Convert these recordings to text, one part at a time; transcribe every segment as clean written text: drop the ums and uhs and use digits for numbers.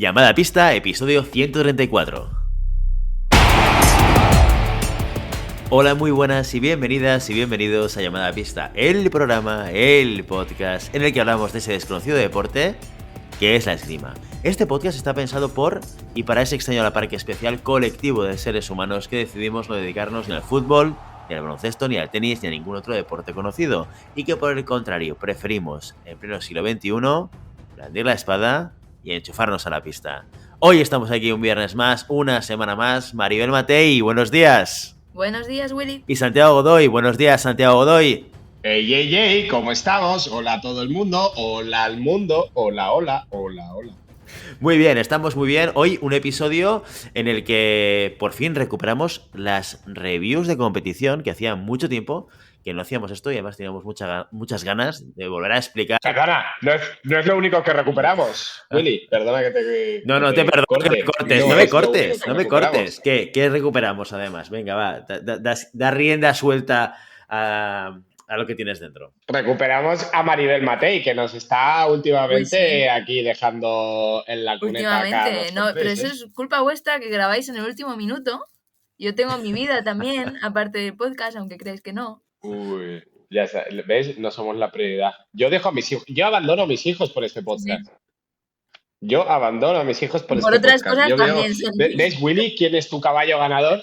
Llamada a pista, episodio 134. Hola, muy buenas y bienvenidas y bienvenidos a Llamada a pista, el programa, el podcast en el que hablamos de ese desconocido deporte que es la esgrima. Este podcast está pensado por y para ese extraño a la par que especial colectivo de seres humanos que decidimos no dedicarnos ni al fútbol, ni al baloncesto, ni al tenis, ni a ningún otro deporte conocido, y que por el contrario preferimos, en pleno siglo XXI, blandir la espada y enchufarnos a la pista. Hoy estamos aquí un viernes más, una semana más. Maribel Matei, buenos días. Buenos días, Willy. Y Santiago Godoy, buenos días, Santiago Godoy. Hey, ¿cómo estamos? Hola a todo el mundo, hola al mundo, hola. Muy bien, estamos muy bien. Hoy un episodio en el que por fin recuperamos las reviews de competición, que hacía mucho tiempo que no hacíamos esto y además teníamos muchas ganas de volver a explicar. Perdona, no es lo único que recuperamos, Willy. Perdona que te No te perdono corte. que me cortes, no me cortes. ¿Qué recuperamos además? Venga, va, da rienda suelta a lo que tienes dentro. Recuperamos a Maribel Matei, que nos está últimamente Pues sí. Aquí dejando en la cuneta. Últimamente, no, pero eso es culpa vuestra que grabáis en el último minuto. Yo tengo mi vida también, aparte del podcast, aunque creáis que no. Uy, ya está, ¿ves? No somos la prioridad. Yo dejo a mis hijos, yo abandono a mis hijos por este podcast. Sí. Yo abandono a mis hijos por Por este otras podcast. cosas Yo también. ¿Ves, Willy, quién es tu caballo ganador?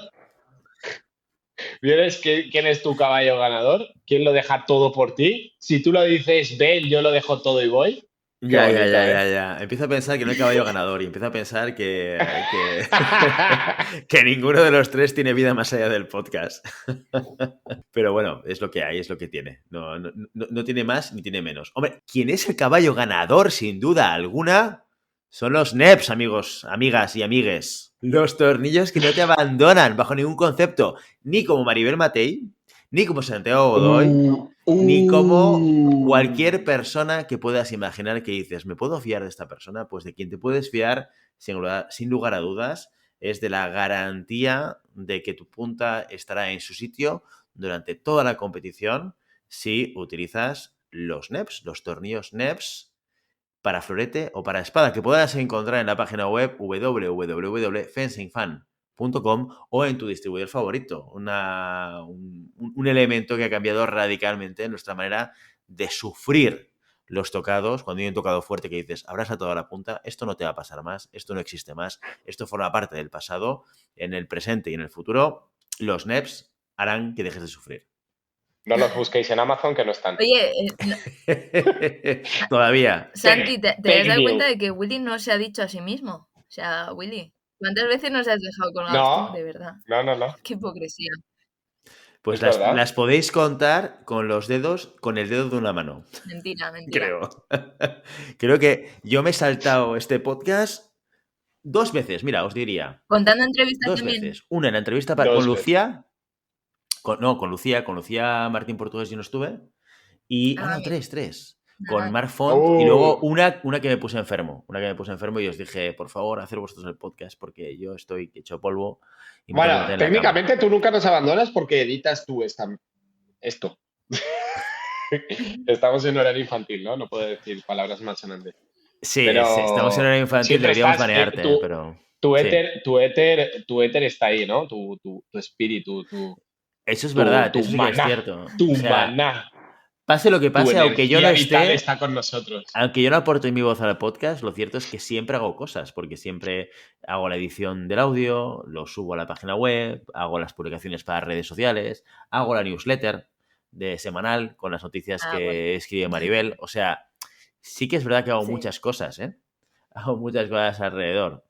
¿Vienes quién es tu caballo ganador? ¿Quién lo deja todo por ti? Si tú lo dices, ven, yo lo dejo todo y voy. Ya. Empiezo a pensar que no hay caballo ganador y empiezo a pensar que ninguno de los tres tiene vida más allá del podcast. Pero bueno, es lo que hay, es lo que tiene. No tiene más ni tiene menos. Hombre, ¿quién es el caballo ganador, sin duda alguna? Son los NEPs, amigos, amigas y amigues. Los tornillos que no te abandonan bajo ningún concepto. Ni como Maribel Matei, ni como Santiago Godoy, ni como cualquier persona que puedas imaginar que dices, ¿me puedo fiar de esta persona? Pues de quien te puedes fiar, sin lugar a dudas, es de la garantía de que tu punta estará en su sitio durante toda la competición si utilizas los NEPs, los tornillos NEPs, para florete o para espada, que puedas encontrar en la página web www.fencingfan.com o en tu distribuidor favorito. Un elemento que ha cambiado radicalmente nuestra manera de sufrir los tocados. Cuando hay un tocado fuerte que dices, abraza toda la punta, esto no te va a pasar más, esto no existe más, esto forma parte del pasado. En el presente y en el futuro, los NEPs harán que dejes de sufrir. No los busquéis en Amazon, que no están. Oye, Todavía. Santi, ¿te has dado cuenta de que Willy no se ha dicho a sí mismo? O sea, Willy, ¿cuántas veces nos has dejado colgados tú? De verdad. No. Qué hipocresía. Pues las podéis contar con los dedos, con el dedo de una mano. Mentira. Creo que yo me he saltado este podcast 2 veces, mira, os diría. Contando entrevistas 2 también. veces. Una en la entrevista con Lucía. Con Lucía Martín Portugués yo no estuve. Y, tres. Con Marc Font y luego una que me puse enfermo. Y os dije, por favor, hacer vosotros el podcast porque yo estoy hecho polvo. Y bueno, técnicamente tú nunca nos abandonas porque editas tú esto. Estamos en horario infantil, ¿no? No puedo decir palabras malsonantes. Sí, estamos en horario infantil, deberíamos banearte, pero... Tu éter está ahí, ¿no? Tu espíritu, Eso es verdad, eso sí que es cierto. Tu maná. Pase lo que pase, aunque yo no esté, está con nosotros. Aunque yo no aporte mi voz al podcast, lo cierto es que siempre hago cosas, porque siempre hago la edición del audio, lo subo a la página web, hago las publicaciones para redes sociales, hago la newsletter de semanal con las noticias que escribe Maribel. O sea, sí que es verdad que hago muchas cosas, ¿eh? Hago muchas cosas alrededor.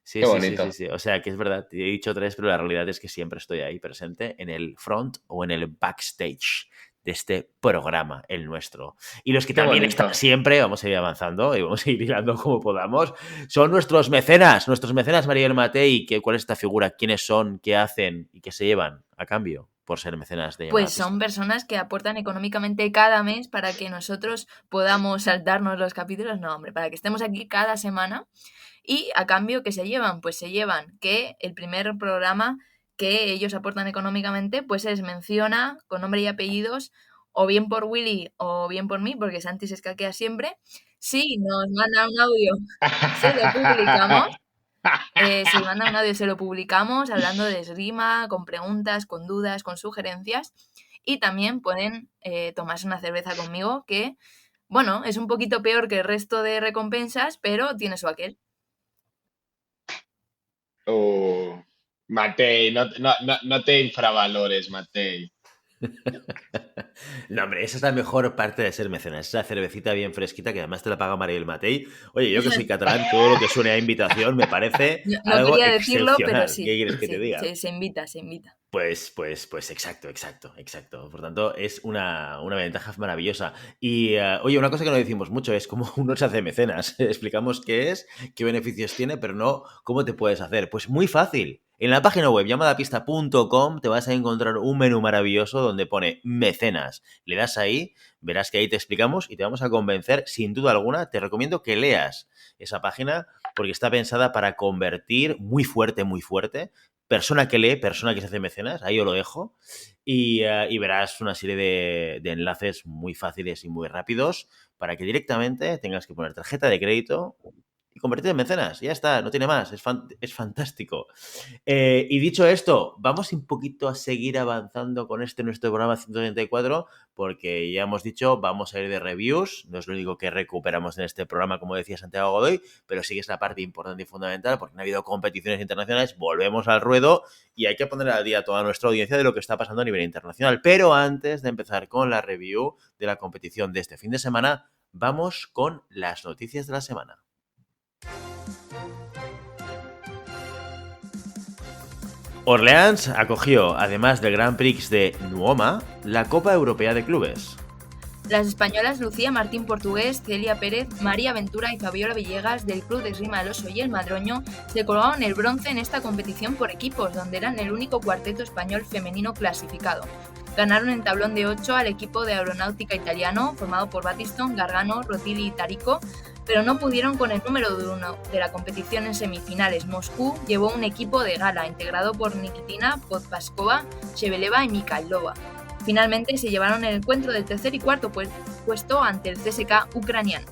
Sí. O sea, que es verdad, te he dicho 3, pero la realidad es que siempre estoy ahí presente en el front o en el backstage de este programa, el nuestro. Y los que también están siempre, vamos a ir avanzando y vamos a ir hilando como podamos, son nuestros mecenas Maribel Matei. ¿Cuál es esta figura? ¿Quiénes son? ¿Qué hacen? ¿Y qué se llevan a cambio por ser mecenas de Llamada Pues son personas que aportan económicamente cada mes para que nosotros podamos saltarnos los capítulos. No, hombre, para que estemos aquí cada semana. Y a cambio, ¿qué se llevan? Pues se llevan que el primer programa que ellos aportan económicamente, pues se les menciona con nombre y apellidos, o bien por Willy o bien por mí, porque Santi se escaquea siempre, Sí, nos manda un audio, se lo publicamos. Si manda un audio, se lo publicamos hablando de esgrima, con preguntas, con dudas, con sugerencias. Y también pueden tomarse una cerveza conmigo, que, bueno, es un poquito peor que el resto de recompensas, pero tiene su aquel. Matei, no te infravalores, Matei. No, hombre, esa es la mejor parte de ser mecenas. Esa cervecita bien fresquita que además te la paga Mariel Matei. Oye, yo que soy catalán, todo lo que suene a invitación me parece No algo quería decirlo, pero excepcional. sí. ¿Qué quieres que te diga? Se invita. Pues exacto. Por tanto, es una ventaja maravillosa. Y, oye, una cosa que no decimos mucho es cómo uno se hace mecenas. Explicamos qué es, qué beneficios tiene, pero no cómo te puedes hacer. Pues muy fácil. En la página web llamadapista.com te vas a encontrar un menú maravilloso donde pone mecenas. Le das ahí, verás que ahí te explicamos y te vamos a convencer sin duda alguna. Te recomiendo que leas esa página porque está pensada para convertir muy fuerte, persona que lee, persona que se hace mecenas, ahí os lo dejo, y verás una serie de enlaces muy fáciles y muy rápidos para que directamente tengas que poner tarjeta de crédito y convertirte en mecenas. Ya está, no tiene más, es fantástico. Y dicho esto, vamos un poquito a seguir avanzando con nuestro programa 134, porque ya hemos dicho, vamos a ir de reviews, no es lo único que recuperamos en este programa, como decía Santiago Godoy, pero sí que es la parte importante y fundamental, porque no ha habido competiciones internacionales, volvemos al ruedo y hay que poner al día a toda nuestra audiencia de lo que está pasando a nivel internacional. Pero antes de empezar con la review de la competición de este fin de semana, vamos con las noticias de la semana. Orleans acogió, además del Grand Prix de Nuoma, la Copa Europea de Clubes. Las españolas Lucía Martín Portugués, Celia Pérez, María Ventura y Fabiola Villegas del Club de Esgrima del Oso y el Madroño se colgaron el bronce en esta competición por equipos, donde eran el único cuarteto español femenino clasificado. Ganaron en tablón de 8 al equipo de aeronáutica italiano, formado por Battiston, Gargano, Rotili y Tarico, pero no pudieron con el número 1 de la competición en semifinales. Moscú llevó un equipo de gala, integrado por Nikitina, Podpaskova, Shebeleva y Mikhailova. Finalmente se llevaron el encuentro del tercer y cuarto puesto ante el CSKA ucraniano.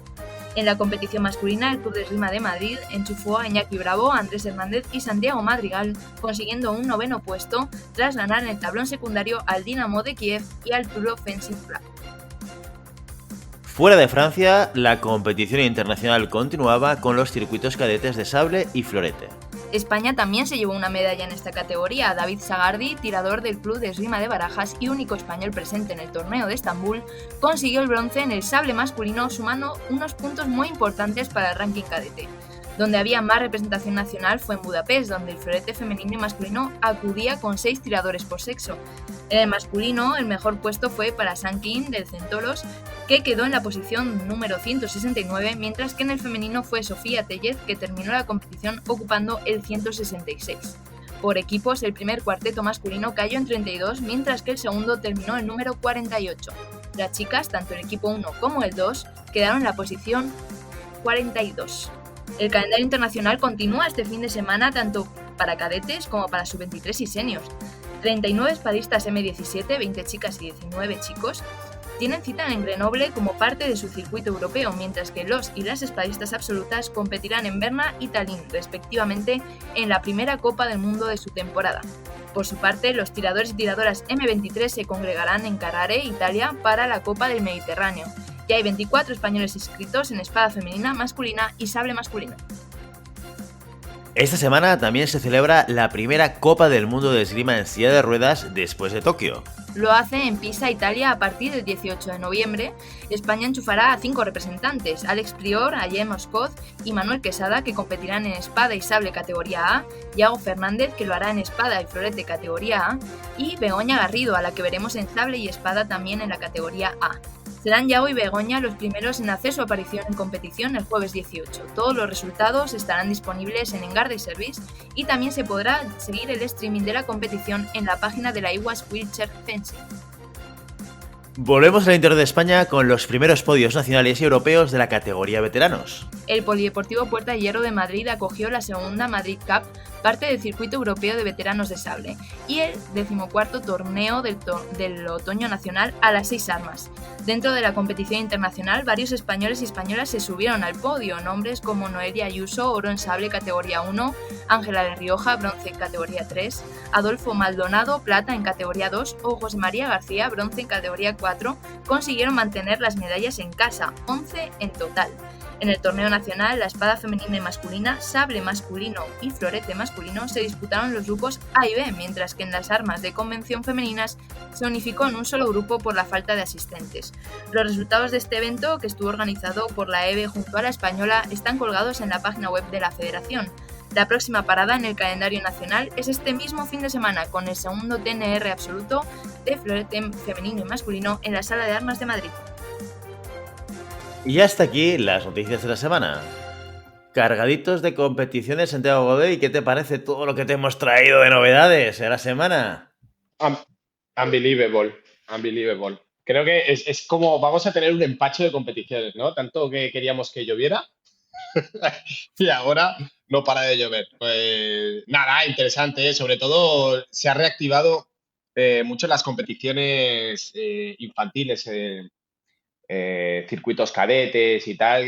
En la competición masculina, el Club de Esgrima de Madrid enchufó a Iñaki Bravo, Andrés Hernández y Santiago Madrigal, consiguiendo un 9º puesto tras ganar en el tablón secundario al Dinamo de Kiev y al Turo Fencing Club. Fuera de Francia, la competición internacional continuaba con los circuitos cadetes de sable y florete. España también se llevó una medalla en esta categoría. David Sagardi, tirador del Club de Esgrima de Barajas y único español presente en el torneo de Estambul, consiguió el bronce en el sable masculino, sumando unos puntos muy importantes para el ranking cadete. Donde había más representación nacional fue en Budapest, donde el florete femenino y masculino acudía con 6 tiradores por sexo. En el masculino, el mejor puesto fue para Sankin del Centolos, que quedó en la posición número 169, mientras que en el femenino fue Sofía Tellez, que terminó la competición ocupando el 166. Por equipos, el primer cuarteto masculino cayó en 32, mientras que el segundo terminó en número 48. Las chicas, tanto el equipo 1 como el 2, quedaron en la posición 42. El calendario internacional continúa este fin de semana tanto para cadetes como para sub-23 y seniors. 39 espadistas M17, 20 chicas y 19 chicos, tienen cita en Grenoble como parte de su circuito europeo, mientras que los y las espadistas absolutas competirán en Berna y Tallinn, respectivamente, en la primera Copa del Mundo de su temporada. Por su parte, los tiradores y tiradoras M23 se congregarán en Carrare, Italia, para la Copa del Mediterráneo. Ya hay 24 españoles inscritos en espada femenina, masculina y sable masculino. Esta semana también se celebra la primera Copa del Mundo de Esgrima en silla de ruedas después de Tokio. Lo hace en Pisa, Italia, a partir del 18 de noviembre. España enchufará a 5 representantes: Alex Prior, Ayem Oscoz y Manuel Quesada, que competirán en espada y sable categoría A, Iago Fernández, que lo hará en espada y florete categoría A, y Begoña Garrido, a la que veremos en sable y espada también en la categoría A. Serán Iago y Begoña los primeros en hacer su aparición en competición el jueves 18. Todos los resultados estarán disponibles en Engarde Service y también se podrá seguir el streaming de la competición en la página de la IWASS Wheelchair Fencing. Volvemos al interior de España con los primeros podios nacionales y europeos de la categoría veteranos. El Polideportivo Puerta de Hierro de Madrid acogió la segunda Madrid Cup parte del Circuito Europeo de Veteranos de Sable y el 14º torneo del Otoño Nacional a las 6 armas. Dentro de la competición internacional, varios españoles y españolas se subieron al podio, nombres como Noelia Ayuso, oro en sable categoría 1, Ángela de Rioja, bronce en categoría 3, Adolfo Maldonado, plata en categoría 2 o José María García, bronce en categoría 4, consiguieron mantener las medallas en casa, 11 en total. En el torneo nacional, la espada femenina y masculina, sable masculino y florete masculino se disputaron los grupos A y B, mientras que en las armas de convención femeninas se unificó en un solo grupo por la falta de asistentes. Los resultados de este evento, que estuvo organizado por la EVE junto a la española, están colgados en la página web de la Federación. La próxima parada en el calendario nacional es este mismo fin de semana, con el segundo TNR absoluto de florete femenino y masculino en la Sala de Armas de Madrid. Y hasta aquí las noticias de la semana. Cargaditos de competiciones, Santiago Godoy. ¿Qué te parece todo lo que te hemos traído de novedades en la semana? Unbelievable. Creo que es como vamos a tener un empacho de competiciones, ¿no? Tanto que queríamos que lloviera y ahora no para de llover. Pues nada, interesante, ¿eh? Sobre todo se ha reactivado mucho las competiciones infantiles, circuitos cadetes y tal.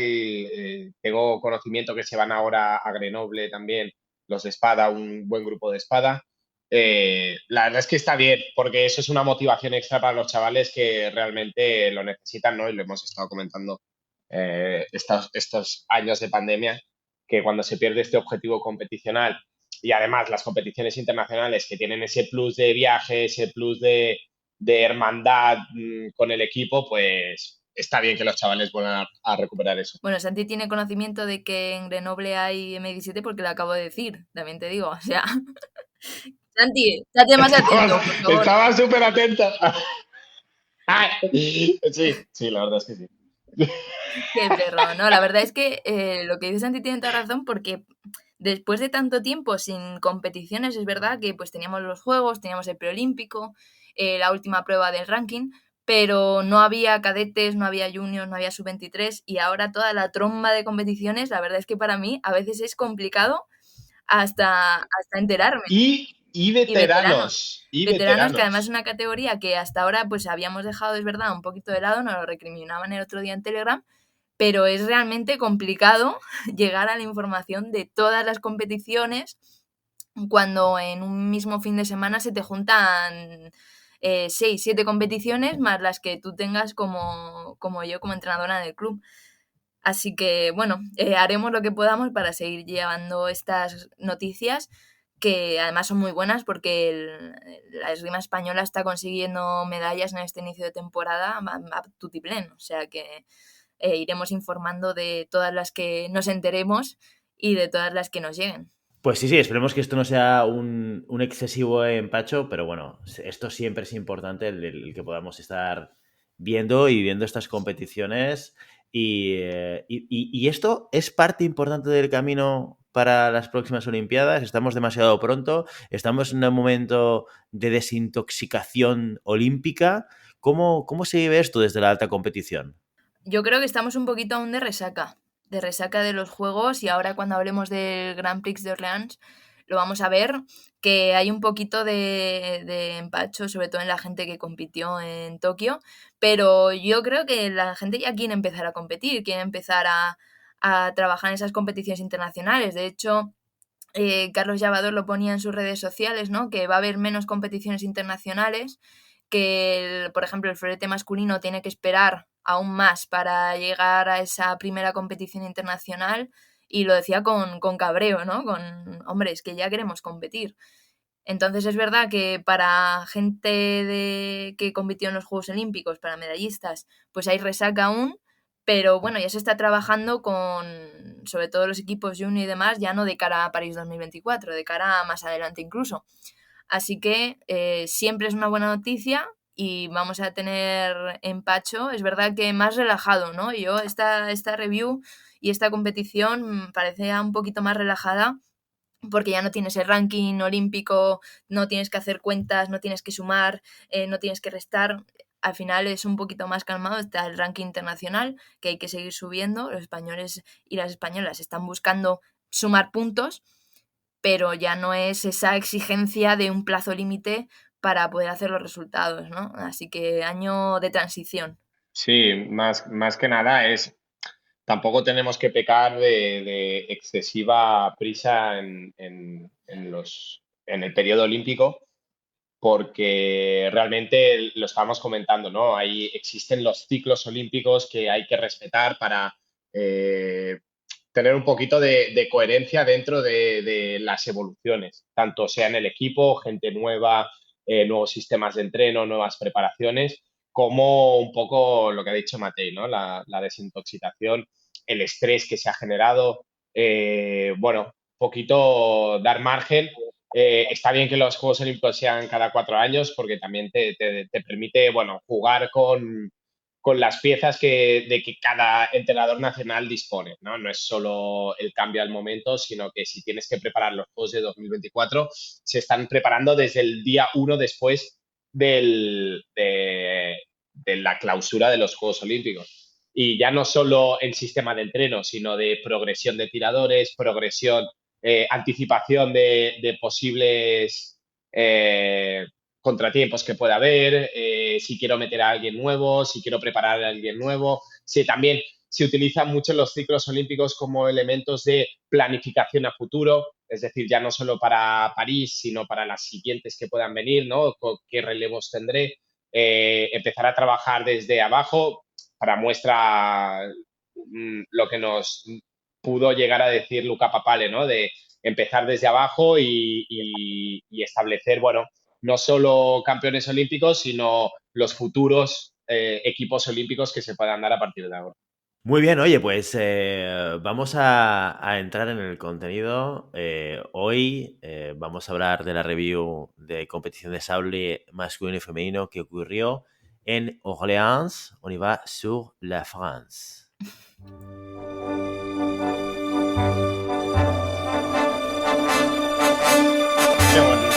Tengo conocimiento que se van ahora a Grenoble también, los de espada, un buen grupo de espada. La verdad es que está bien, porque eso es una motivación extra para los chavales que realmente lo necesitan, ¿no? Y lo hemos estado comentando estos años de pandemia, que cuando se pierde este objetivo competicional y además las competiciones internacionales que tienen ese plus de viaje, ese plus de hermandad con el equipo, pues está bien que los chavales vuelvan a recuperar eso. Bueno, Santi tiene conocimiento de que en Grenoble hay M17 porque lo acabo de decir, también te digo, o sea... Santi, estate más atento, por favor. Estaba súper atenta. Sí, la verdad es que sí. Qué perro, no, la verdad es que lo que dice Santi tiene toda razón porque después de tanto tiempo sin competiciones, es verdad que pues teníamos los Juegos, teníamos el preolímpico, la última prueba del ranking, pero no había cadetes, no había juniors, no había sub-23 y ahora toda la tromba de competiciones, la verdad es que para mí a veces es complicado hasta enterarme. Y veteranos. Veteranos, que además es una categoría que hasta ahora pues habíamos dejado, es verdad, un poquito de lado, nos lo recriminaban el otro día en Telegram, pero es realmente complicado llegar a la información de todas las competiciones cuando en un mismo fin de semana se te juntan 6, 7 competiciones más las que tú tengas como yo como entrenadora del club. Así que bueno, haremos lo que podamos para seguir llevando estas noticias que además son muy buenas porque la esgrima española está consiguiendo medallas en este inicio de temporada a tutiplén, o sea que iremos informando de todas las que nos enteremos y de todas las que nos lleguen. Pues sí, esperemos que esto no sea un excesivo empacho, pero bueno, esto siempre es importante, el que podamos estar viendo y viviendo estas competiciones. Y esto es parte importante del camino para las próximas Olimpiadas. Estamos demasiado pronto, estamos en un momento de desintoxicación olímpica. ¿Cómo se vive esto desde la alta competición? Yo creo que estamos un poquito aún de resaca de los Juegos y ahora cuando hablemos del Grand Prix de Orleans lo vamos a ver, que hay un poquito de empacho, sobre todo en la gente que compitió en Tokio, pero yo creo que la gente ya quiere empezar a competir, quiere empezar a trabajar en esas competiciones internacionales. De hecho, Carlos Llavador lo ponía en sus redes sociales, ¿no? Que va a haber menos competiciones internacionales, que, por ejemplo, el florete masculino tiene que esperar aún más para llegar a esa primera competición internacional y lo decía con cabreo, ¿no? Hombre, es que ya queremos competir. Entonces es verdad que para gente que compitió en los Juegos Olímpicos, para medallistas, pues hay resaca aún, pero bueno, ya se está trabajando con, sobre todo los equipos junior y demás, ya no de cara a París 2024, de cara a más adelante incluso. Así que siempre es una buena noticia y vamos a tener empacho. Es verdad que más relajado, ¿no? Yo esta review y esta competición parecía un poquito más relajada porque ya no tienes el ranking olímpico, no tienes que hacer cuentas, no tienes que sumar, no tienes que restar. Al final es un poquito más calmado, está el ranking internacional que hay que seguir subiendo. Los españoles y las españolas están buscando sumar puntos pero ya no es esa exigencia de un plazo límite para poder hacer los resultados, ¿no? Así que año de transición. Sí, más que nada tampoco tenemos que pecar de excesiva prisa en el periodo olímpico, porque realmente lo estábamos comentando, ¿no? Ahí existen los ciclos olímpicos que hay que respetar para eh, tener un poquito de coherencia dentro de las evoluciones, tanto sea en el equipo, gente nueva, nuevos sistemas de entreno, nuevas preparaciones, como un poco lo que ha dicho Matei, ¿no? La desintoxicación, el estrés que se ha generado, bueno, un poquito dar margen. Está bien que los Juegos Olímpicos sean cada 4 años porque también te permite, bueno, jugar con las piezas de que cada entrenador nacional dispone, ¿no? No es solo el cambio al momento, sino que si tienes que preparar los Juegos de 2024, se están preparando desde el día 1 después de la clausura de los Juegos Olímpicos. Y ya no solo el sistema de entreno, sino de progresión de tiradores, progresión, anticipación de posibles contratiempos que pueda haber, si quiero meter a alguien nuevo, si quiero preparar a alguien nuevo. Sí, también se utilizan mucho los ciclos olímpicos como elementos de planificación a futuro, es decir, ya no solo para París, sino para las siguientes que puedan venir, ¿no? ¿Qué relevos tendré? Empezar a trabajar desde abajo. Para muestra lo que nos pudo llegar a decir Luca Papale, ¿no? De empezar desde abajo y establecer, bueno, no solo campeones olímpicos, sino los futuros equipos olímpicos que se puedan dar a partir de ahora. Muy bien, oye, pues vamos a entrar en el contenido. Hoy vamos a hablar de la review de competición de sable masculino y femenino que ocurrió en Orléans. On y va sur la France. Qué bonito.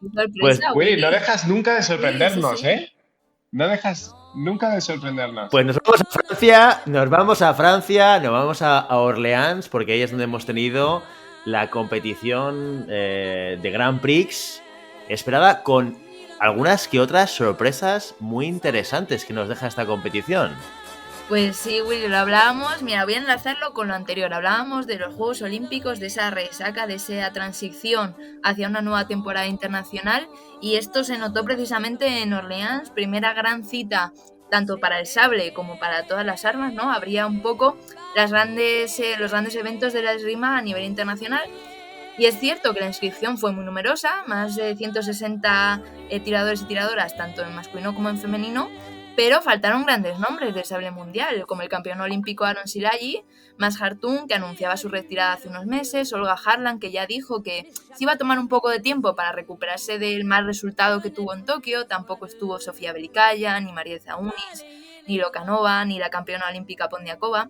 Qué sorpresa, Pues, Willy, no Willy. dejas nunca de sorprendernos, Sí, sí. ¿eh? No dejas nunca de sorprendernos. Pues nos vamos a Francia, nos vamos a Orleans, porque ahí es donde hemos tenido la competición de Grand Prix esperada con algunas que otras sorpresas muy interesantes que nos deja esta competición. Pues sí, Willy, lo hablábamos. Mira, voy a enlazarlo con lo anterior. Hablábamos de los Juegos Olímpicos, de esa resaca, de esa transición hacia una nueva temporada internacional. Y esto se notó precisamente en Orleans, primera gran cita tanto para el sable como para todas las armas, ¿no? Habría un poco los grandes eventos de la esgrima a nivel internacional. Y es cierto que la inscripción fue muy numerosa, más de 160 tiradores y tiradoras, tanto en masculino como en femenino, pero faltaron grandes nombres del sable mundial, como el campeón olímpico Aaron Silagi, Mas Hartung, que anunciaba su retirada hace unos meses, Olga Harlan, que ya dijo que se iba a tomar un poco de tiempo para recuperarse del mal resultado que tuvo en Tokio. Tampoco estuvo Sofía Belikaya, ni María Zaunis, ni Lokanova, ni la campeona olímpica Pondiakova,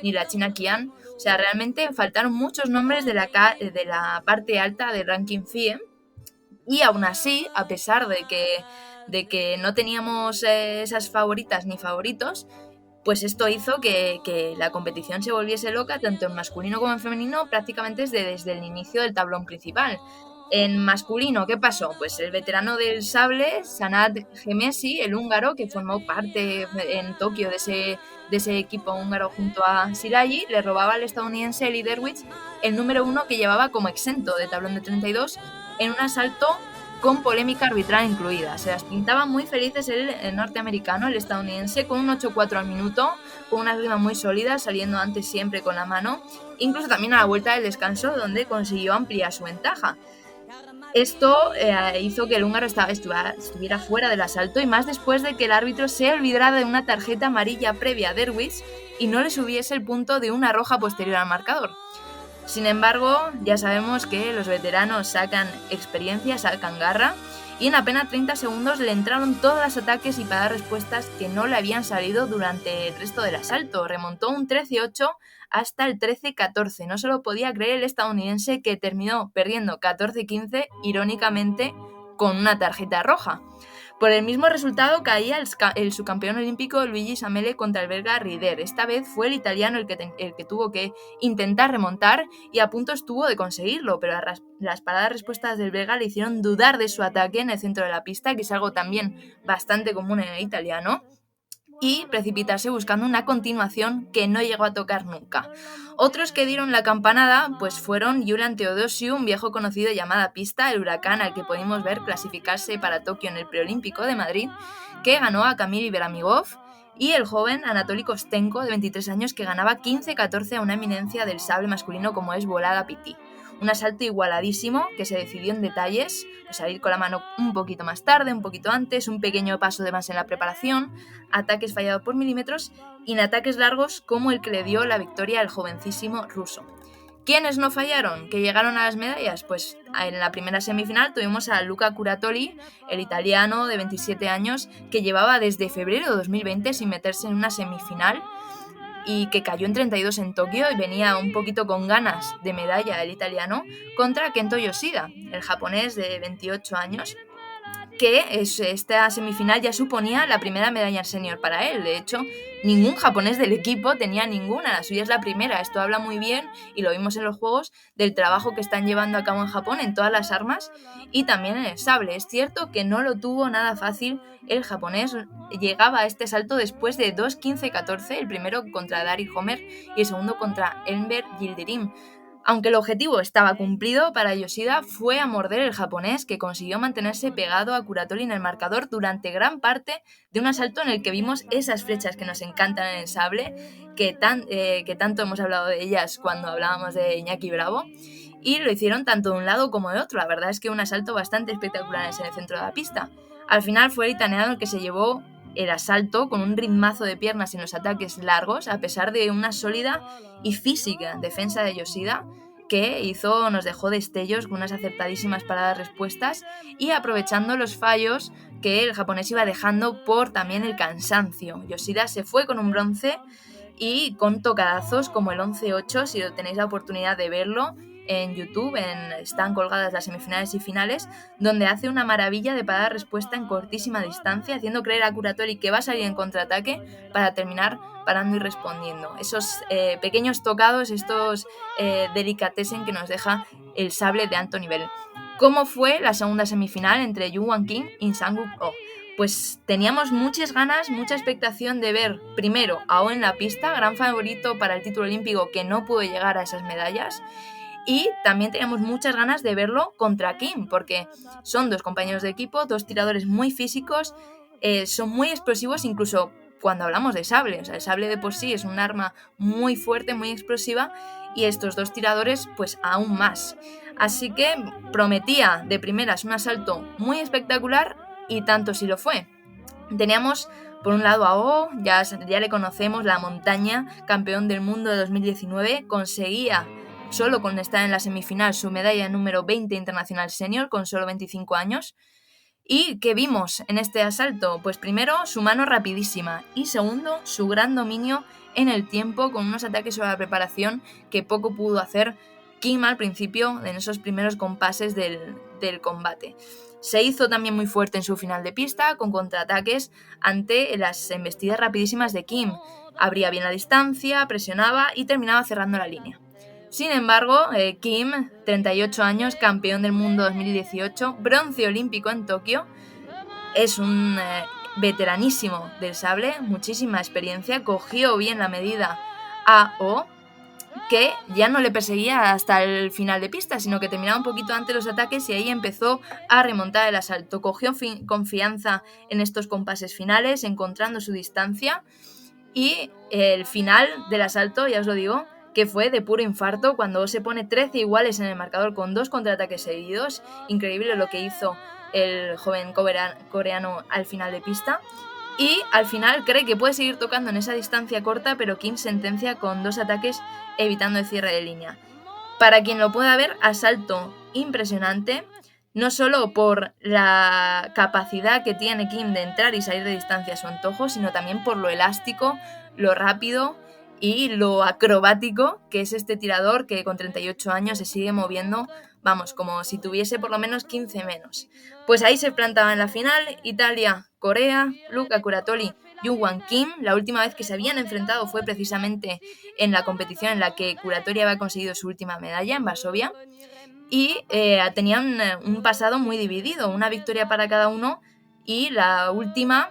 ni la china Qian. O sea, realmente faltaron muchos nombres de la parte alta del ranking FIE. Y aún así, a pesar de que no teníamos esas favoritas ni favoritos, pues esto hizo que la competición se volviese loca, tanto en masculino como en femenino, prácticamente desde el inicio del tablón principal. En masculino, ¿qué pasó? Pues el veterano del sable, Sanad Gemesi, el húngaro, que formó parte en Tokio de ese equipo húngaro junto a Silagi, le robaba al estadounidense Eli Derwitz el número 1 que llevaba como exento de tablón de 32 en un asalto con polémica arbitral incluida. Se las pintaba muy felices el norteamericano, el estadounidense, con un 8-4 al minuto, con una esgrima muy sólida, saliendo antes siempre con la mano, incluso también a la vuelta del descanso, donde consiguió ampliar su ventaja. Esto hizo que el húngaro estuviera fuera del asalto, y más después de que el árbitro se olvidara de una tarjeta amarilla previa a Derwitz y no le subiese el punto de una roja posterior al marcador. Sin embargo, ya sabemos que los veteranos sacan experiencia, sacan garra, y en apenas 30 segundos le entraron todos los ataques y para dar respuestas que no le habían salido durante el resto del asalto. Remontó un 13-8 hasta el 13-14. No se lo podía creer el estadounidense, que terminó perdiendo 14-15, irónicamente, con una tarjeta roja. Por el mismo resultado caía el subcampeón olímpico Luigi Samele contra el belga Rieder. Esta vez fue el italiano el que tuvo que intentar remontar y a punto estuvo de conseguirlo, pero las paradas respuestas del belga le hicieron dudar de su ataque en el centro de la pista, que es algo también bastante común en el italiano, y precipitarse buscando una continuación que no llegó a tocar nunca. Otros que dieron la campanada pues fueron Julian Teodosiu, un viejo conocido llamada pista, el huracán al que pudimos ver clasificarse para Tokio en el preolímpico de Madrid, que ganó a Kamil Iberamigov, y el joven Anatoly Kostenko, de 23 años, que ganaba 15-14 a una eminencia del sable masculino como es Volada Piti. Un asalto igualadísimo que se decidió en detalles, pues salir con la mano un poquito más tarde, un poquito antes, un pequeño paso de más en la preparación, ataques fallados por milímetros y en ataques largos como el que le dio la victoria al jovencísimo ruso. ¿Quiénes no fallaron? ¿Que llegaron a las medallas? Pues en la primera semifinal tuvimos a Luca Curatoli, el italiano de 27 años, que llevaba desde febrero de 2020 sin meterse en una semifinal y que cayó en 32 en Tokio y venía un poquito con ganas de medalla el italiano, contra Kento Yoshida, el japonés de 28 años, que esta semifinal ya suponía la primera medalla senior para él. De hecho, ningún japonés del equipo tenía ninguna, la suya es la primera. Esto habla muy bien, y lo vimos en los juegos, del trabajo que están llevando a cabo en Japón en todas las armas y también en el sable. Es cierto que no lo tuvo nada fácil el japonés, llegaba a este salto después de 2-15-14, el primero contra Daryl Homer y el segundo contra Enver Yildirim. Aunque el objetivo estaba cumplido para Yoshida, fue a morder el japonés, que consiguió mantenerse pegado a Curatoli en el marcador durante gran parte de un asalto en el que vimos esas flechas que nos encantan en el sable, que tanto hemos hablado de ellas cuando hablábamos de Iñaki Bravo, y lo hicieron tanto de un lado como de otro. La verdad es que un asalto bastante espectacular en el centro de la pista. Al final fue el italiano el que se llevó el asalto con un ritmazo de piernas en los ataques largos, a pesar de una sólida y física defensa de Yoshida, que nos dejó destellos con unas acertadísimas paradas respuestas y aprovechando los fallos que el japonés iba dejando por también el cansancio. Yoshida se fue con un bronce y con tocadazos como el 11-8, si tenéis la oportunidad de verlo en YouTube, están colgadas las semifinales y finales, donde hace una maravilla de parada-respuesta en cortísima distancia, haciendo creer a Curatoli que va a salir en contraataque para terminar parando y respondiendo. Esos pequeños tocados, estos delicatessen que nos deja el sable de alto nivel. ¿Cómo fue la segunda semifinal entre Yu Hwan Kim y Sang-Wook Oh? Pues teníamos muchas ganas, mucha expectación de ver primero a Oh en la pista, gran favorito para el título olímpico que no pudo llegar a esas medallas. Y también teníamos muchas ganas de verlo contra Kim, porque son dos compañeros de equipo, dos tiradores muy físicos, son muy explosivos incluso cuando hablamos de sable. O sea, el sable de por sí es un arma muy fuerte, muy explosiva, y estos dos tiradores pues aún más. Así que prometía de primeras un asalto muy espectacular, y tanto sí lo fue. Teníamos por un lado a Oh, ya le conocemos, la montaña, campeón del mundo de 2019, conseguía solo con estar en la semifinal su medalla número 20 internacional senior con solo 25 años. ¿Y qué vimos en este asalto? Pues primero, su mano rapidísima, y segundo, su gran dominio en el tiempo con unos ataques sobre la preparación que poco pudo hacer Kim al principio, en esos primeros compases del combate. Se hizo también muy fuerte en su final de pista con contraataques ante las embestidas rapidísimas de Kim. Abría bien la distancia, presionaba y terminaba cerrando la línea. Sin embargo, Kim, 38 años, campeón del mundo 2018, bronce olímpico en Tokio, es un veteranísimo del sable, muchísima experiencia, cogió bien la medida a Oh, que ya no le perseguía hasta el final de pista, sino que terminaba un poquito antes los ataques y ahí empezó a remontar el asalto. Cogió confianza en estos compases finales, encontrando su distancia, y el final del asalto, ya os lo digo, que fue de puro infarto cuando se pone 13 iguales en el marcador con dos contraataques seguidos. Increíble lo que hizo el joven coreano al final de pista. Y al final cree que puede seguir tocando en esa distancia corta, pero Kim sentencia con dos ataques evitando el cierre de línea. Para quien lo pueda ver, asalto impresionante, no solo por la capacidad que tiene Kim de entrar y salir de distancia a su antojo, sino también por lo elástico, lo rápido y lo acrobático que es este tirador que con 38 años se sigue moviendo, vamos, como si tuviese por lo menos 15 menos. Pues ahí se plantaba en la final Italia, Corea, Luca Curatoli, Yoo-Hwan Kim. La última vez que se habían enfrentado fue precisamente en la competición en la que Curatoli había conseguido su última medalla en Varsovia. Y tenían un pasado muy dividido, una victoria para cada uno y la última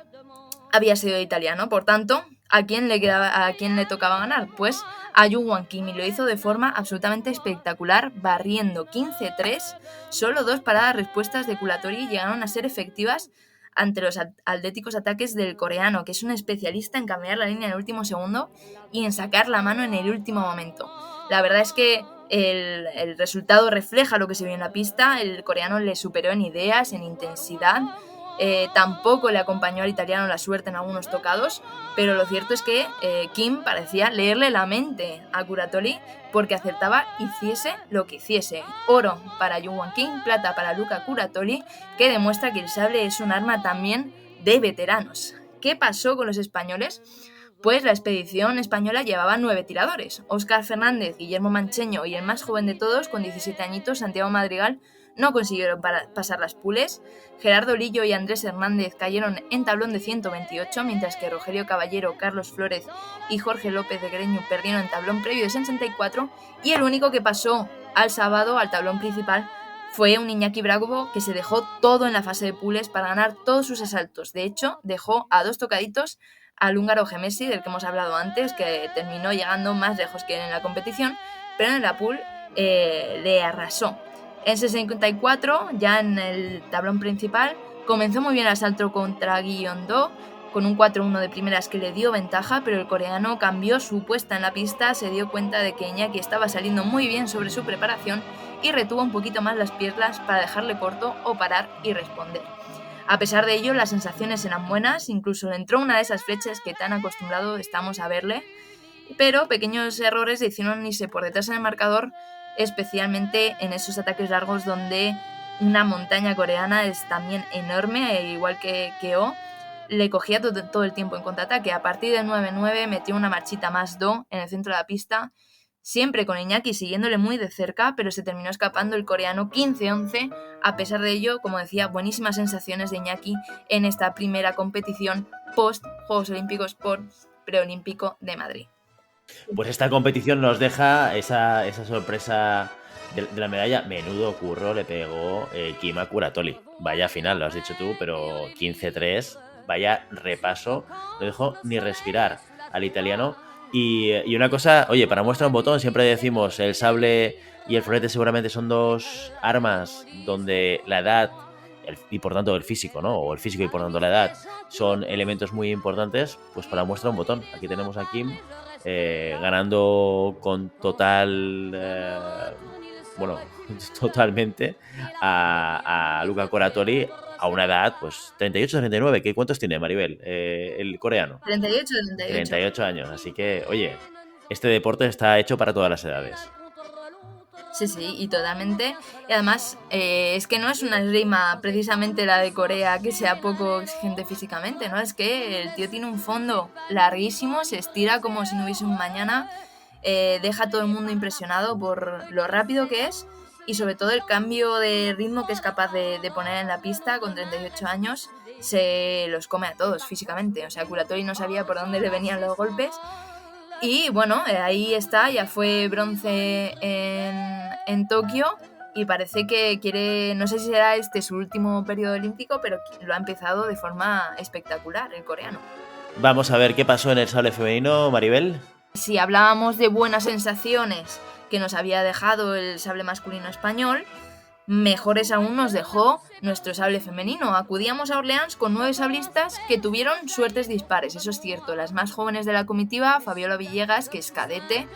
había sido italiano. Por tanto, ¿a quién le tocaba ganar? Pues a Yoo-Hwan Kim, y lo hizo de forma absolutamente espectacular, barriendo 15-3. Solo 2 paradas respuestas de Curatoli llegaron a ser efectivas ante los atléticos ataques del coreano, que es un especialista en cambiar la línea en el último segundo y en sacar la mano en el último momento. La verdad es que el resultado refleja lo que se vio en la pista. El coreano le superó en ideas, en intensidad. Tampoco le acompañó al italiano la suerte en algunos tocados, pero lo cierto es que Kim parecía leerle la mente a Curatoli, porque acertaba hiciese lo que hiciese. Oro para Yoo-Hwan Kim, plata para Luca Curatoli, que demuestra que el sable es un arma también de veteranos. ¿Qué pasó con los españoles? Pues la expedición española llevaba 9 tiradores. Óscar Fernández, Guillermo Mancheño y el más joven de todos, con 17 añitos, Santiago Madrigal, no consiguieron pasar las pules. Gerardo Lillo y Andrés Hernández cayeron en tablón de 128, mientras que Rogelio Caballero, Carlos Flórez y Jorge López de Greño perdieron en tablón previo de 64, y el único que pasó al sábado al tablón principal fue un Iñaki Bravo, que se dejó todo en la fase de pules para ganar todos sus asaltos. De hecho, dejó a 2 tocaditos al húngaro Gemesi, del que hemos hablado antes, que terminó llegando más lejos que en la competición, pero en la pool le arrasó. En 64, ya en el tablón principal, comenzó muy bien el asalto contra Guillon-Do, con un 4-1 de primeras que le dio ventaja, pero el coreano cambió su puesta en la pista, se dio cuenta de que Iñaki estaba saliendo muy bien sobre su preparación y retuvo un poquito más las piernas para dejarle corto o parar y responder. A pesar de ello, las sensaciones eran buenas, incluso le entró una de esas flechas que tan acostumbrado estamos a verle, pero pequeños errores le hicieron irse por detrás en el marcador, especialmente en esos ataques largos donde una montaña coreana es también enorme, igual que O, le cogía todo el tiempo en contraataque. A partir del 9-9 metió una marchita más Do en el centro de la pista, siempre con Iñaki siguiéndole muy de cerca, pero se terminó escapando el coreano 15-11. A pesar de ello, como decía, buenísimas sensaciones de Iñaki en esta primera competición post Juegos Olímpicos por Preolímpico de Madrid. Pues esta competición nos deja esa sorpresa de la medalla. Menudo curro le pegó Kim a Curatoli. Vaya final, lo has dicho tú, pero 15-3, vaya repaso. No dejó ni respirar al italiano. Y una cosa, oye, para muestra un botón, siempre decimos el sable y el florete seguramente son 2 armas donde la edad y por tanto el físico, ¿no? O el físico y por tanto la edad son elementos muy importantes. Pues para muestra un botón, aquí tenemos a Kim ganando con totalmente a Luca Curatoli a una edad, pues 38-39. ¿Cuántos tiene, Maribel, el coreano? 38 años, así que, oye, este deporte está hecho para todas las edades. Sí, y totalmente. Y además, es que no es una esgrima precisamente la de Corea que sea poco exigente físicamente, ¿no? Es que el tío tiene un fondo larguísimo, se estira como si no hubiese un mañana, deja a todo el mundo impresionado por lo rápido que es y sobre todo el cambio de ritmo que es capaz de poner en la pista. Con 38 años se los come a todos físicamente. O sea, Curatoli no sabía por dónde le venían los golpes. Y bueno, ahí está, ya fue bronce en Tokio y parece que quiere, no sé si será este su último periodo olímpico, pero lo ha empezado de forma espectacular el coreano. Vamos a ver qué pasó en el sable femenino, Maribel. Si hablábamos de buenas sensaciones que nos había dejado el sable masculino español, mejores aún nos dejó nuestro sable femenino. Acudíamos a Orleans con 9 sablistas que tuvieron suertes dispares, eso es cierto. Las más jóvenes de la comitiva, Fabiola Villegas, que es cadete,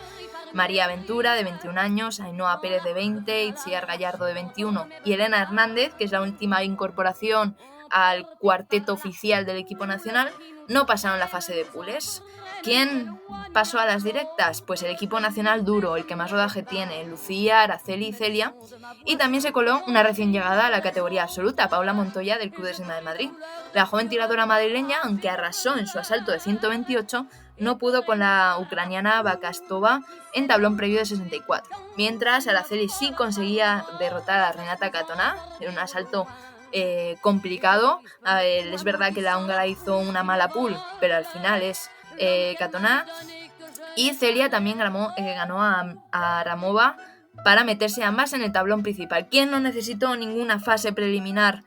María Ventura, de 21 años, Ainhoa Pérez, de 20, Itziar Gallardo, de 21, y Elena Hernández, que es la última incorporación al cuarteto oficial del equipo nacional, no pasaron la fase de pules. ¿Quién pasó a las directas? Pues el equipo nacional duro, el que más rodaje tiene, Lucía, Araceli y Celia. Y también se coló una recién llegada a la categoría absoluta, Paula Montoya, del Club de Esgrima de Madrid. La joven tiradora madrileña, aunque arrasó en su asalto de 128, no pudo con la ucraniana Bakastova en tablón previo de 64. Mientras Araceli sí conseguía derrotar a Renata Katona en un asalto complicado. Es verdad que la húngara hizo una mala pool, pero al final es Katona. Y Celia también ganó a Aramova para meterse ambas en el tablón principal. ¿Quién no necesitó ninguna fase preliminar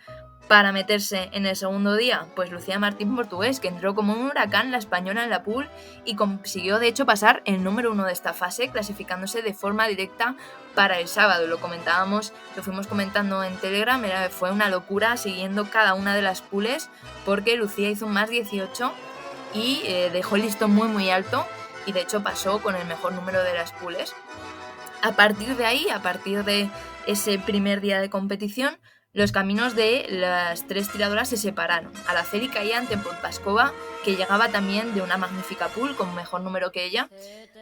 para meterse en el segundo día? Pues Lucía Martín Portugués, que entró como un huracán la española en la pool y consiguió de hecho pasar el número 1 de esta fase, clasificándose de forma directa para el sábado. Lo comentábamos, lo fuimos comentando en Telegram, fue una locura siguiendo cada una de las pools, porque Lucía hizo un más 18 y dejó el listón muy muy alto, y de hecho pasó con el mejor número de las pools. A partir de ahí, a partir de ese primer día de competición, los caminos de las 3 tiradoras se separaron. Araceli caía ante Podpaskova, que llegaba también de una magnífica pool con mejor número que ella.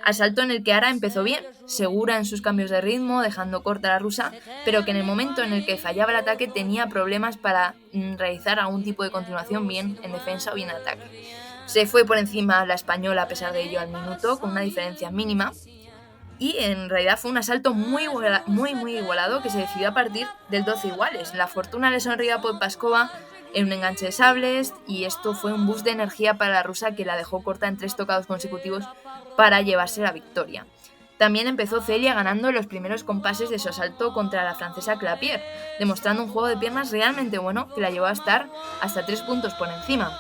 Asalto en el que Ara empezó bien, segura en sus cambios de ritmo, dejando corta a la rusa, pero que en el momento en el que fallaba el ataque tenía problemas para realizar algún tipo de continuación, bien en defensa o bien en ataque. Se fue por encima la española a pesar de ello al minuto, con una diferencia mínima. Y en realidad fue un asalto muy igualado, que se decidió a partir del 12 iguales. La fortuna le sonrió a Podpaskova en un enganche de sables, y esto fue un boost de energía para la rusa, que la dejó corta en 3 tocados consecutivos para llevarse la victoria. También empezó Celia ganando los primeros compases de su asalto contra la francesa Clapier, demostrando un juego de piernas realmente bueno que la llevó a estar hasta 3 puntos por encima.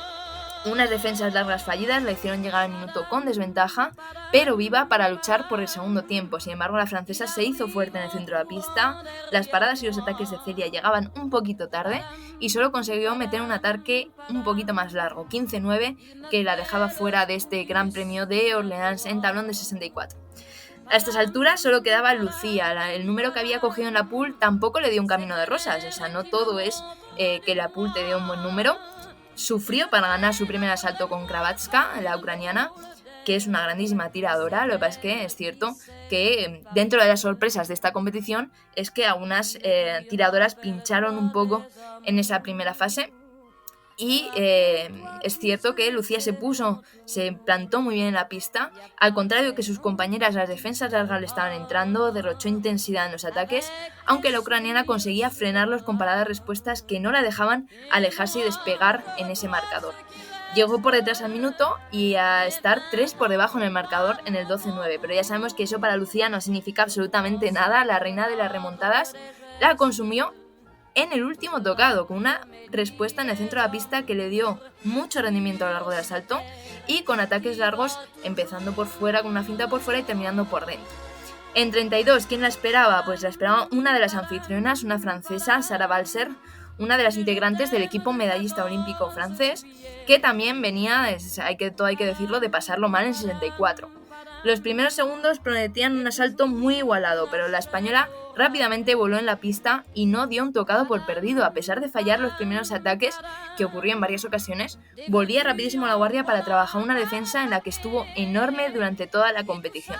Unas defensas largas fallidas la hicieron llegar al minuto con desventaja, pero viva para luchar por el segundo tiempo. Sin embargo, la francesa se hizo fuerte en el centro de la pista, las paradas y los ataques de Celia llegaban un poquito tarde y solo consiguió meter un ataque un poquito más largo, 15-9, que la dejaba fuera de este Gran Premio de Orleans en tablón de 64. A estas alturas solo quedaba Lucía. El número que había cogido en la pool tampoco le dio un camino de rosas, o sea, no todo es que la pool te dé un buen número. Sufrió para ganar su primer asalto con Kravatska, la ucraniana, que es una grandísima tiradora. Lo que pasa es que es cierto que dentro de las sorpresas de esta competición es que algunas tiradoras pincharon un poco en esa primera fase. Y es cierto que Lucía se plantó muy bien en la pista, al contrario que sus compañeras. Las defensas largas le estaban entrando, derrochó intensidad en los ataques, aunque la ucraniana conseguía frenarlos con paradas respuestas que no la dejaban alejarse y despegar en ese marcador. Llegó por detrás al minuto y a estar 3 por debajo en el marcador en el 12-9, pero ya sabemos que eso para Lucía no significa absolutamente nada. La reina de las remontadas la consumió en el último tocado, con una respuesta en el centro de la pista que le dio mucho rendimiento a lo largo del asalto, y con ataques largos, empezando por fuera, con una finta por fuera y terminando por dentro. En 32, ¿quién la esperaba? Pues la esperaba una de las anfitrionas, una francesa, Sarah Balser, una de las integrantes del equipo medallista olímpico francés, que también venía, hay que decirlo, de pasarlo mal en 64. Los primeros segundos prometían un asalto muy igualado, pero la española rápidamente voló en la pista y no dio un tocado por perdido. A pesar de fallar los primeros ataques, que ocurrió en varias ocasiones, volvía rapidísimo a la guardia para trabajar una defensa en la que estuvo enorme durante toda la competición.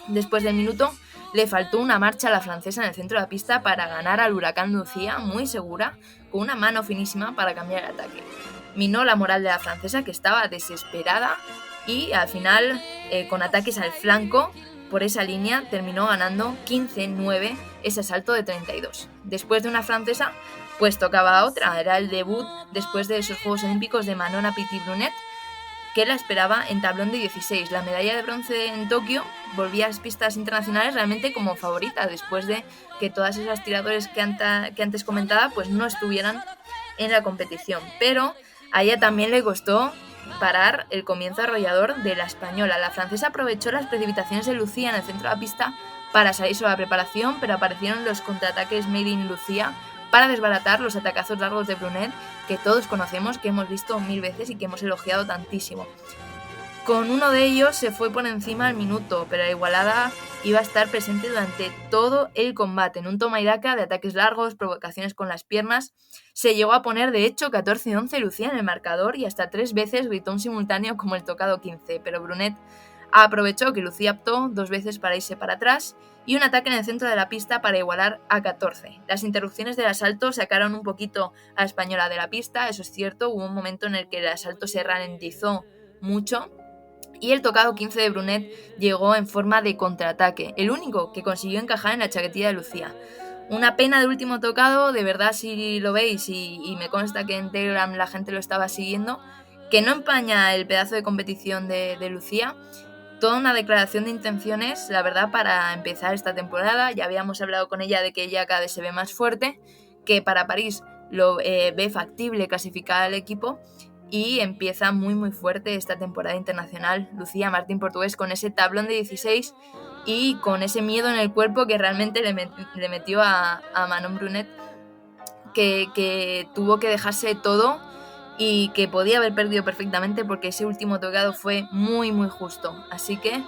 Después del minuto, le faltó una marcha a la francesa en el centro de la pista para ganar al huracán Lucía, muy segura, con una mano finísima para cambiar el ataque. Minó la moral de la francesa, que estaba desesperada, y al final, con ataques al flanco por esa línea, terminó ganando 15-9 ese asalto de 32. Después de una francesa, pues tocaba a otra. Era el debut después de esos Juegos Olímpicos de Manona Petit-Brunet, que la esperaba en tablón de 16. La medalla de bronce en Tokio volvía a las pistas internacionales realmente como favorita, después de que todas esas tiradores que antes comentaba pues no estuvieran en la competición. Pero a ella también le costó parar el comienzo arrollador de la española. La francesa aprovechó las precipitaciones de Lucía en el centro de la pista para salir sobre la preparación, pero aparecieron los contraataques made in Lucía para desbaratar los atacazos largos de Brunet, que todos conocemos, que hemos visto 1000 veces y que hemos elogiado tantísimo. Con uno de ellos se fue por encima al minuto, pero la igualada iba a estar presente durante todo el combate. En un toma y daca de ataques largos, provocaciones con las piernas, se llegó a poner de hecho 14-11 Lucía en el marcador, y hasta 3 veces gritó un simultáneo como el tocado 15, pero Brunet aprovechó que Lucía optó 2 veces para irse para atrás y un ataque en el centro de la pista para igualar a 14. Las interrupciones del asalto sacaron un poquito a la española de la pista, eso es cierto. Hubo un momento en el que el asalto se ralentizó mucho y el tocado 15 de Brunet llegó en forma de contraataque, el único que consiguió encajar en la chaquetilla de Lucía. Una pena de último tocado, de verdad, si lo veis, y me consta que en Telegram la gente lo estaba siguiendo, que no empaña el pedazo de competición de Lucía. Toda una declaración de intenciones, la verdad, para empezar esta temporada. Ya habíamos hablado con ella de que ella cada vez se ve más fuerte, que para París lo ve factible clasificar al equipo, y empieza muy muy fuerte esta temporada internacional Lucía Martín Portugués, con ese tablón de 16 y con ese miedo en el cuerpo que realmente le metió a Manon Brunet, que tuvo que dejarse todo y que podía haber perdido perfectamente, porque ese último tocado fue muy muy justo. Así que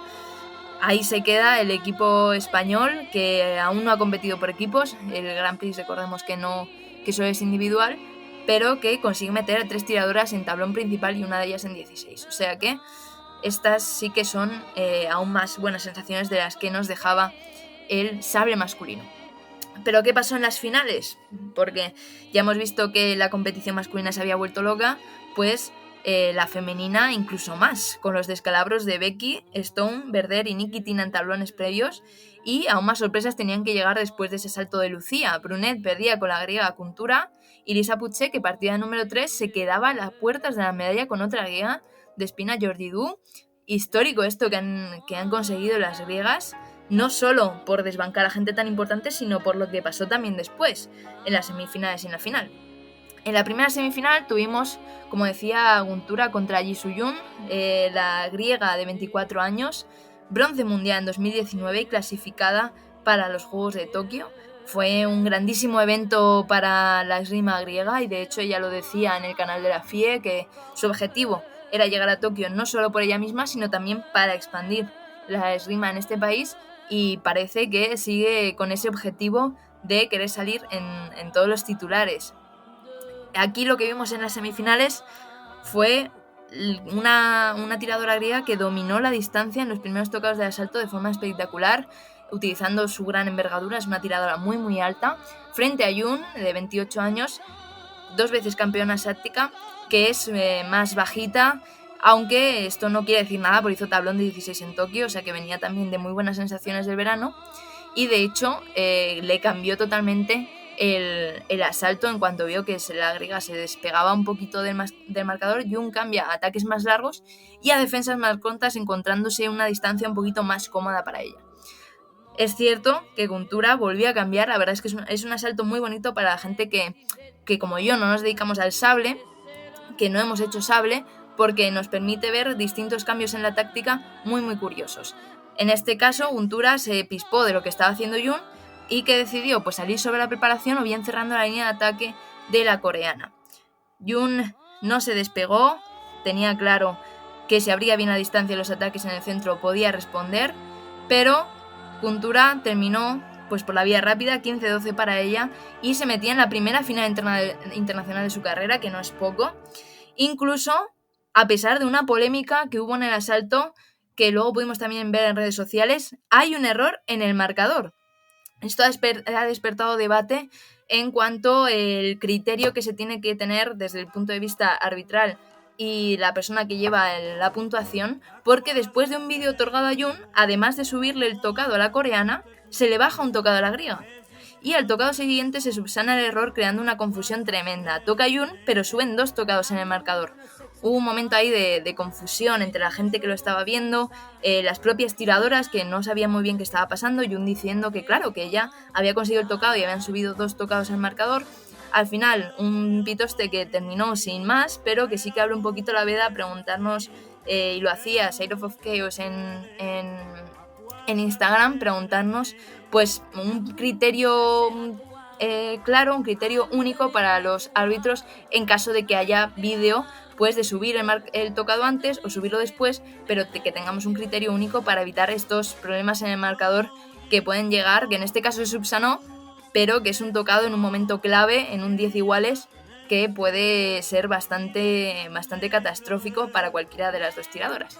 ahí se queda el equipo español, que aún no ha competido por equipos. El Grand Prix, recordemos que no, que solo es individual, pero que consigue meter a 3 tiradoras en tablón principal y una de ellas en 16. O sea que estas sí que son aún más buenas sensaciones de las que nos dejaba el sable masculino. ¿Pero qué pasó en las finales? Porque ya hemos visto que la competición masculina se había vuelto loca, pues la femenina incluso más, con los descalabros de Becky, Stone, Berder y Nikitina en tablones previos, y aún más sorpresas tenían que llegar después de ese salto de Lucía. Brunet perdía con la griega Kuntura, y Lisa Puchet, que partida número 3, se quedaba a las puertas de la medalla con otra griega, Despina Georgidou. Histórico esto que han conseguido las griegas, no solo por desbancar a gente tan importante, sino por lo que pasó también después, en las semifinales y en la final. En la primera semifinal tuvimos, como decía, Guntura contra Ji Soo-yun, la griega de 24 años, bronce mundial en 2019 y clasificada para los Juegos de Tokio. Fue un grandísimo evento para la esgrima griega, y de hecho ella lo decía en el canal de la FIE, que su objetivo era llegar a Tokio no solo por ella misma, sino también para expandir la esgrima en este país, y parece que sigue con ese objetivo de querer salir en todos los titulares. Aquí lo que vimos en las semifinales fue una tiradora griega que dominó la distancia en los primeros tocados de asalto de forma espectacular, utilizando su gran envergadura. Es una tiradora muy muy alta, frente a Yun, de 28 años, 2 veces campeona asiática, que es más bajita, aunque esto no quiere decir nada, porque hizo tablón de 16 en Tokio, o sea que venía también de muy buenas sensaciones del verano, y de hecho le cambió totalmente el asalto en cuanto vio que la griega se despegaba un poquito del marcador. Yun cambia a ataques más largos y a defensas más cortas, encontrándose una distancia un poquito más cómoda para ella. Es cierto que Guntura volvió a cambiar, la verdad es que es un asalto muy bonito para la gente que como yo no nos dedicamos al sable, que no hemos hecho sable, porque nos permite ver distintos cambios en la táctica muy muy curiosos. En este caso, Guntura se pispó de lo que estaba haciendo Yun, y que decidió pues salir sobre la preparación o bien cerrando la línea de ataque de la coreana. Yun no se despegó, tenía claro que si abría bien la distancia y los ataques en el centro podía responder, pero Guntura terminó pues por la vía rápida, 15-12 para ella, y se metía en la primera final internacional de su carrera, que no es poco, incluso a pesar de una polémica que hubo en el asalto, que luego pudimos también ver en redes sociales. Hay un error en el marcador. Esto ha despertado debate en cuanto al criterio que se tiene que tener desde el punto de vista arbitral y la persona que lleva la puntuación, porque después de un vídeo otorgado a Yun, además de subirle el tocado a la coreana, se le baja un tocado a la griega. Y al tocado siguiente se subsana el error, creando una confusión tremenda. Toca Yun, pero suben 2 tocados en el marcador. Hubo un momento ahí de confusión entre la gente que lo estaba viendo, las propias tiradoras que no sabían muy bien qué estaba pasando, Yun diciendo que claro, que ella había conseguido el tocado y habían subido 2 tocados al marcador. Al final, un pitoste que terminó sin más, pero que sí que abre un poquito la veda a preguntarnos, y lo hacía Side of Chaos en Instagram, preguntarnos pues un criterio claro, un criterio único para los árbitros en caso de que haya vídeo, pues de subir el tocado antes o subirlo después, pero que tengamos un criterio único para evitar estos problemas en el marcador que pueden llegar, que en este caso se subsanó, pero que es un tocado en un momento clave, en un 10 iguales, que puede ser bastante catastrófico para cualquiera de las 2 tiradoras.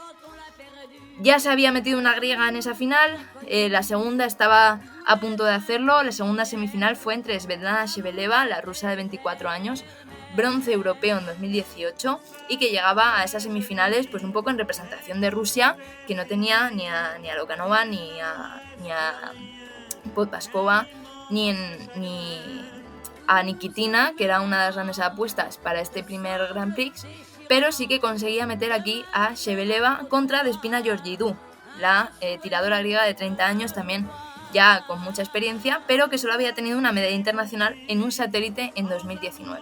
Ya se había metido una griega en esa final, la segunda estaba a punto de hacerlo. La segunda semifinal fue entre Svetlana Shebeleva, la rusa de 24 años, bronce europeo en 2018 y que llegaba a esas semifinales pues un poco en representación de Rusia, que no tenía ni a Loganova ni a Podpaskova ni a Nikitina, que era una de las grandes apuestas para este primer Grand Prix, pero sí que conseguía meter aquí a Shevcheleva contra Despina Georgidou, la tiradora griega de 30 años, también ya con mucha experiencia, pero que solo había tenido una medalla internacional en un satélite en 2019.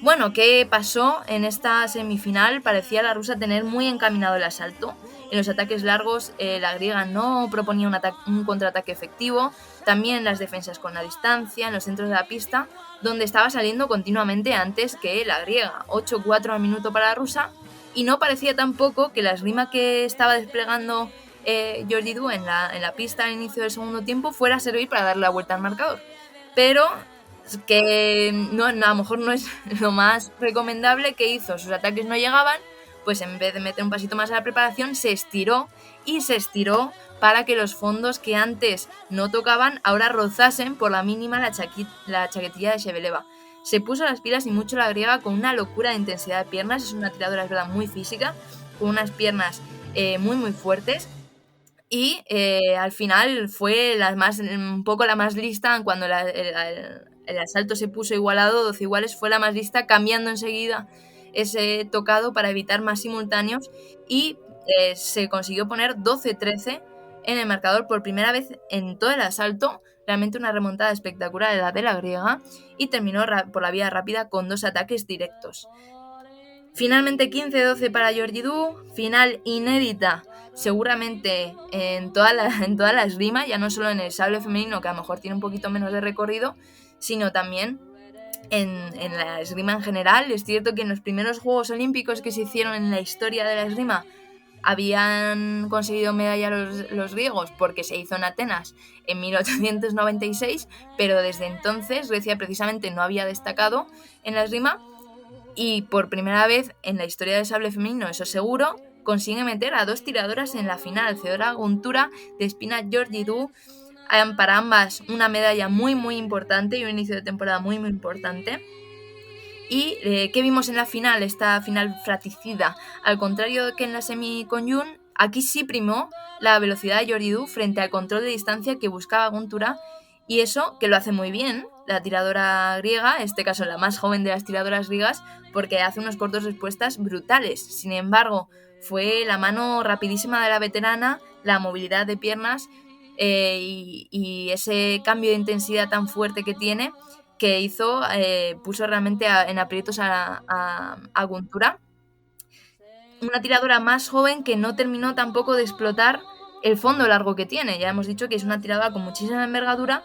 Bueno, ¿qué pasó en esta semifinal? Parecía la rusa tener muy encaminado el asalto. En los ataques largos la griega no proponía un contraataque efectivo, también las defensas con la distancia, en los centros de la pista, donde estaba saliendo continuamente antes que la griega, 8-4 al minuto para la rusa, y no parecía tampoco que la esgrima que estaba desplegando Georgidou en la pista al inicio del segundo tiempo fuera a servir para darle la vuelta al marcador. Pero que no, a lo mejor no es lo más recomendable que hizo, sus ataques no llegaban, pues en vez de meter un pasito más a la preparación, se estiró para que los fondos que antes no tocaban ahora rozasen por la mínima la chaquetilla de Shevcheleva. Se puso las pilas y mucho la griega con una locura de intensidad de piernas, es una tiradora, es verdad, muy física, con unas piernas muy muy fuertes. Y al final fue un poco la más lista cuando el asalto se puso igualado, 12 iguales, fue la más lista, cambiando enseguida ese tocado para evitar más simultáneos y se consiguió poner 12-13 en el marcador por primera vez en todo el asalto. Realmente una remontada espectacular de la griega, y terminó por la vía rápida con 2 ataques directos. Finalmente 15-12 para Georgidou, final inédita seguramente en toda la esgrima, ya no solo en el sable femenino, que a lo mejor tiene un poquito menos de recorrido, sino también en la esgrima en general. Es cierto que en los primeros Juegos Olímpicos que se hicieron en la historia de la esgrima habían conseguido medalla los griegos porque se hizo en Atenas en 1896, pero desde entonces Grecia precisamente no había destacado en la esgrima, y por primera vez en la historia del sable femenino, eso seguro, consigue meter a 2 tiradoras en la final, Fedora Guntura, Despina Georgidou, para ambas una medalla muy muy importante y un inicio de temporada muy muy importante. ¿Y qué vimos en la final? Esta final fratricida. Al contrario que en la semi con Jun, aquí sí primó la velocidad de Georgidou frente al control de distancia que buscaba Guntura, y eso que lo hace muy bien la tiradora griega, en este caso la más joven de las tiradoras griegas, porque hace unos cortos respuestas brutales. Sin embargo, fue la mano rapidísima de la veterana, la movilidad de piernas y ese cambio de intensidad tan fuerte que tiene, que hizo, puso realmente en aprietos a Guntura. Una tiradora más joven que no terminó tampoco de explotar el fondo largo que tiene. Ya hemos dicho que es una tiradora con muchísima envergadura,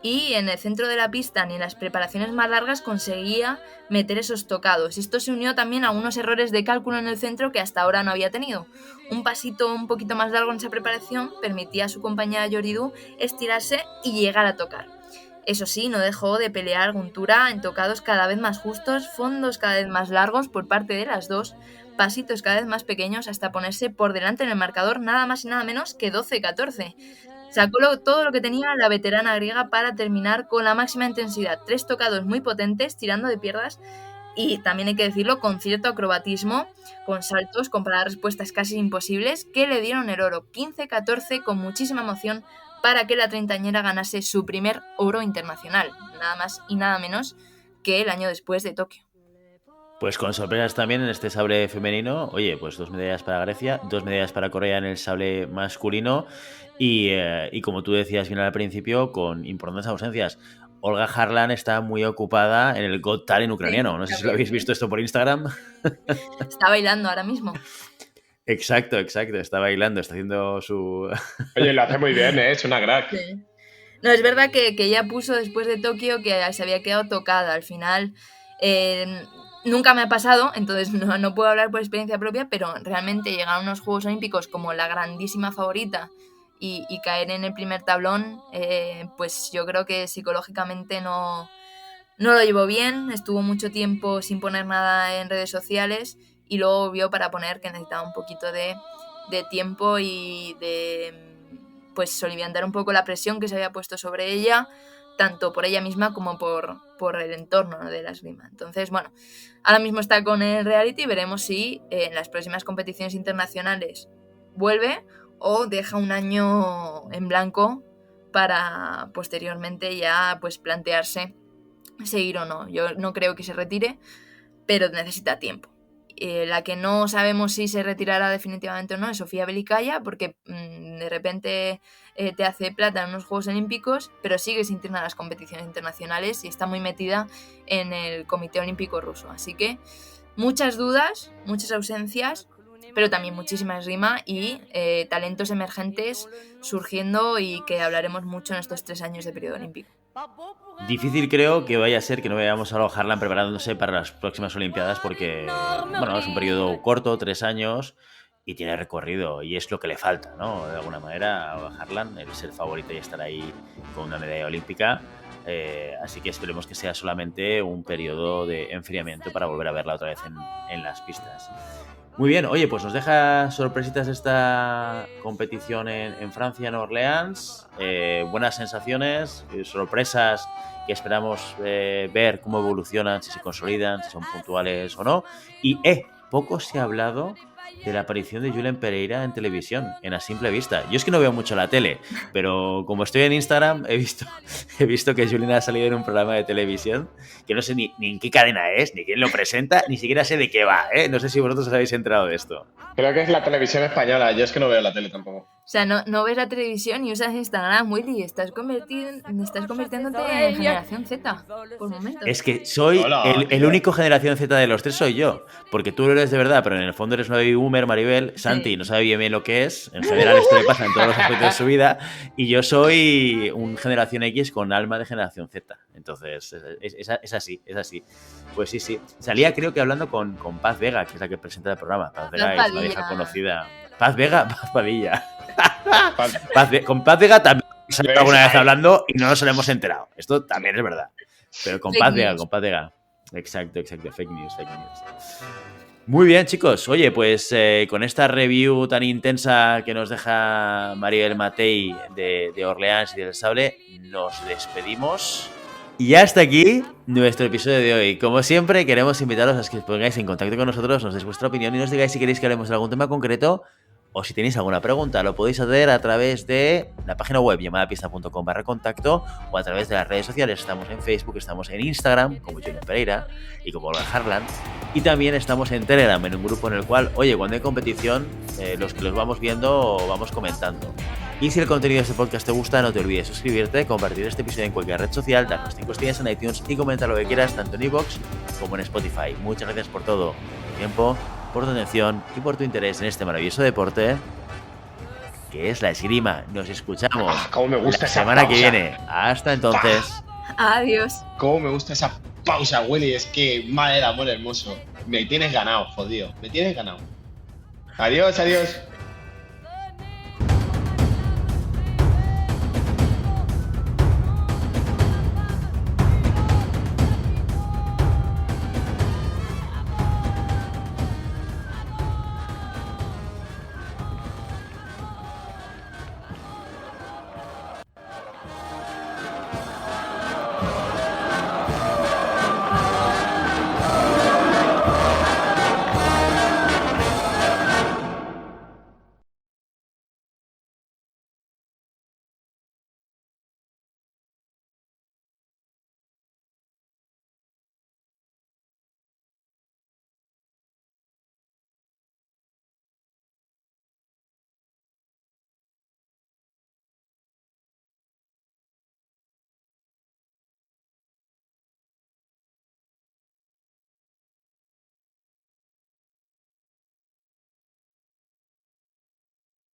y en el centro de la pista ni en las preparaciones más largas conseguía meter esos tocados. Esto se unió también a unos errores de cálculo en el centro que hasta ahora no había tenido. Un pasito un poquito más largo en esa preparación permitía a su compañera Georgidou estirarse y llegar a tocar. Eso sí, no dejó de pelear Guntura en tocados cada vez más justos, fondos cada vez más largos por parte de las dos, pasitos cada vez más pequeños, hasta ponerse por delante en el marcador nada más y nada menos que 12-14. Sacó todo lo que tenía la veterana griega para terminar con la máxima intensidad. 3 tocados muy potentes, tirando de piernas, y también hay que decirlo, con cierto acrobatismo, con saltos, con paradas respuestas casi imposibles, que le dieron el oro. 15-14 con muchísima emoción para que la treintañera ganase su primer oro internacional, nada más y nada menos que el año después de Tokio. Pues con sorpresas también en este sable femenino. Oye, pues 2 medallas para Grecia, 2 medallas para Corea en el sable masculino, y como tú decías bien al principio, con importantes ausencias. Olga Harlan está muy ocupada en el Got Talent ucraniano. No sé si lo habéis visto esto por Instagram. Está bailando ahora mismo. Exacto. Está bailando, está haciendo su... Oye, lo hace muy bien, ¿eh? Es una crack. Sí. No, es verdad que ella puso después de Tokio que se había quedado tocada. Al final nunca me ha pasado, entonces no puedo hablar por experiencia propia, pero realmente llegar a unos Juegos Olímpicos como la grandísima favorita y caer en el primer tablón, pues yo creo que psicológicamente no lo llevó bien. Estuvo mucho tiempo sin poner nada en redes sociales y luego vio para poner que necesitaba un poquito de tiempo y de pues soliviantar un poco la presión que se había puesto sobre ella tanto por ella misma como por el entorno, ¿no?, de la esgrima. Entonces, bueno, ahora mismo está con el reality, veremos si en las próximas competiciones internacionales vuelve o deja un año en blanco para posteriormente ya pues plantearse seguir o no. Yo no creo que se retire, pero necesita tiempo. La que no sabemos si se retirará definitivamente o no es Sofía Belicaya, porque de repente te hace plata en unos Juegos Olímpicos, pero sigue sin ir a las competiciones internacionales y está muy metida en el Comité Olímpico Ruso. Así que muchas dudas, muchas ausencias, pero también muchísima esgrima y talentos emergentes surgiendo y que hablaremos mucho en estos 3 años de periodo olímpico. Difícil creo que vaya a ser que no veamos a Harlan preparándose para las próximas Olimpiadas porque, bueno, es un periodo corto, 3 años, y tiene recorrido, y es lo que le falta, ¿no? De alguna manera a Harlan, el ser favorito y estar ahí con una medalla olímpica. Así que esperemos que sea solamente un periodo de enfriamiento para volver a verla otra vez en las pistas. Muy bien, oye, pues nos deja sorpresitas esta competición en Francia, en Orleans. Buenas sensaciones, sorpresas que esperamos ver cómo evolucionan, si se consolidan, si son puntuales o no. Y poco se ha hablado de la aparición de Julen Pereira en televisión, en A Simple Vista. Yo es que no veo mucho la tele, pero como estoy en Instagram, he visto que Julen ha salido en un programa de televisión que no sé ni en qué cadena es, ni quién lo presenta, ni siquiera sé de qué va, ¿eh? No sé si vosotros os habéis enterado de esto. Creo que es la televisión española, yo es que no veo la tele tampoco. O sea, no ves la televisión y usas Instagram, Willy, estás convirtiéndote en generación Z, por momentos. Es que soy el único generación Z de los tres, soy yo, porque tú lo eres de verdad, pero en el fondo eres una baby boomer, Maribel. Santi no sabe bien lo que es, en general esto le pasa en todos los aspectos de su vida, y yo soy un generación X con alma de generación Z. Entonces, es así. Pues sí. Salía, creo que hablando con Paz Vega, que es la que presenta el programa. Paz Vega es una vieja conocida. Paz Padilla. Con Paz Vega también salió alguna vez hablando y no nos hemos enterado. Esto también es verdad. Pero con Paz Vega. Exacto. Fake news. Muy bien, chicos. Oye, pues con esta review tan intensa que nos deja Mariel Matei de Orleans y del Sable, nos despedimos. Y hasta aquí nuestro episodio de hoy. Como siempre, queremos invitaros a que os pongáis en contacto con nosotros, nos deis vuestra opinión y nos digáis si queréis que hablemos de algún tema concreto o si tenéis alguna pregunta. Lo podéis hacer a través de la página web llamadapista.com/contacto o a través de las redes sociales. Estamos en Facebook, estamos en Instagram como Julen Pereira y como Harlan. Y también estamos en Telegram, en un grupo en el cual, oye, cuando hay competición, los que los vamos viendo vamos comentando. Y si el contenido de este podcast te gusta, no te olvides suscribirte, compartir este episodio en cualquier red social, darnos 5 estrellas en iTunes y comentar lo que quieras tanto en iVoox como en Spotify. Muchas gracias por todo, por tu tiempo, por tu atención y por tu interés en este maravilloso deporte que es la esgrima. Nos escuchamos cómo me gusta la semana que viene. Hasta entonces. Adiós. Cómo me gusta esa pausa, Willy. Es que, madre del amor hermoso. Me tienes ganado, jodido. Me tienes ganado. Adiós.